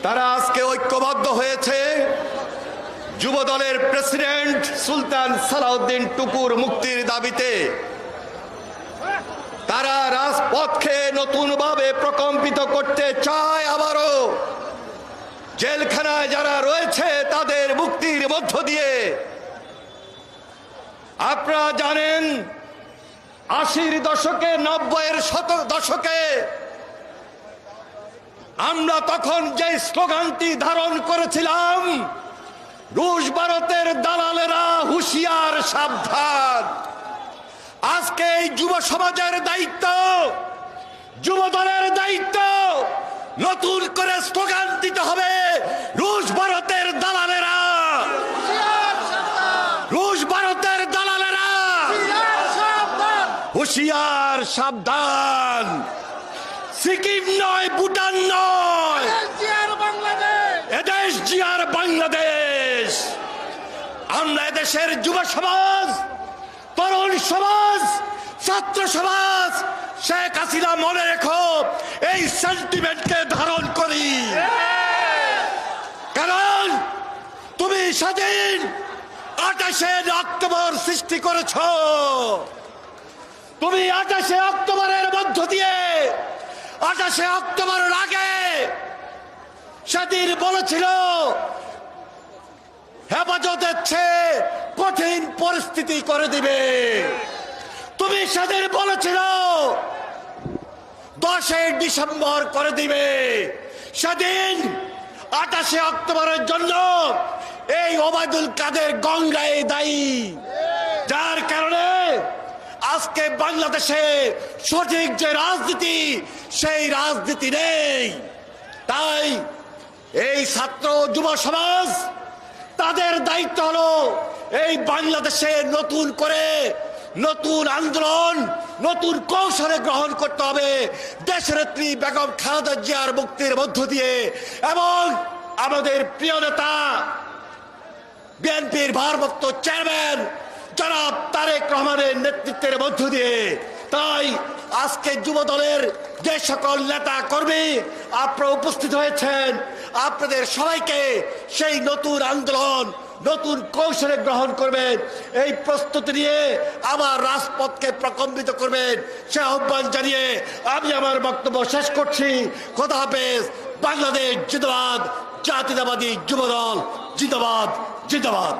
তারা আজকে ঐক্যবদ্ধ হয়েছে যুবদলের প্রেসিডেন্ট সুলতান সালাউদ্দিন টুকুর মুক্তির দাবিতে। তারা রাজপথকে নতুনভাবে প্রকম্পিত করতে চায়। আবারও জেলখানায় যারা রয়েছে তাদের মুক্তির মধ্য দিয়ে। আপনারা জানেন 80-র দশকে 90-এর দশকে আমরা তখন যে স্লোগানটি ধারণ করেছিলাম, রুশ ভারতের দালালেরা হুঁশিয়ার সাবধান। আজকে এই যুব সমাজের দায়িত্ব, যুব দলের দায়িত্ব নতুন করে স্লোগান দিতে হবে, রুশ ভারতের দালালেরা, রুশ ভারতের দালালেরা হুঁশিয়ার সাবধান। সিকিম নয়, ভুটান নয়, এদেশ জিয়ার বাংলাদেশ। আমরা এদেশের যুব সমাজ, তরুণ সমাজ, ছাত্র সমাজ, শেখ হাসিনা মনে রেখো এই সেন্টিমেন্টকে ধারণ করি। কারণ তুমি স্বাধীন 28 অক্টোবর সৃষ্টি করেছ। তুমি 28 অক্টোবরের মধ্য দিয়ে 28 অক্টোবরের আগে সেদিন বলেছিল হেফাজতের চেয়ে কঠিন পরিস্থিতি করে দিবে। তুমি সেদিন বলেছিল 10 ডিসেম্বর করে দিবে। সেদিন 28 অক্টোবরের জন্য এই ওবায়দুল কাদের গঙ্গায় দায়ী, যার কারণে আজকে বাংলাদেশে সঠিক যে রাজনীতি সেই রাজনীতি নেই। তাই এই ছাত্র যুব সমাজ তাদের দায়িত্ব হলো এই বাংলাদেশে নতুন করে নতুন আন্দোলন, নতুন কৌশলে গ্রহণ করতে হবে দেশনেত্রী বেগম খালেদা জিয়ার মুক্তির মধ্য দিয়ে এবং আমাদের প্রিয় নেতা বিএনপির ভারপ্রাপ্ত চেয়ারম্যান জনাব তারেক রহমানের নেতৃত্বের মধ্য দিয়ে। তাই আজকে যুব দলের যে সকল নেতা কর্মী আপনারা উপস্থিত হয়েছেন, আপনাদের সবাইকে সেই নতুন আন্দোলন, নতুন কৌশলে গ্রহণ করবেন, এই প্রস্তুতি নিয়ে আবার রাজপথকে প্রকম্পিত করবেন সে আহ্বান জানিয়ে আমি আমার বক্তব্য শেষ করছি। খোদা হাফেজ। বাংলাদেশ জিন্দাবাদ। জাতীয়তাবাদী যুবদল জিন্দাবাদ, জিন্দাবাদ।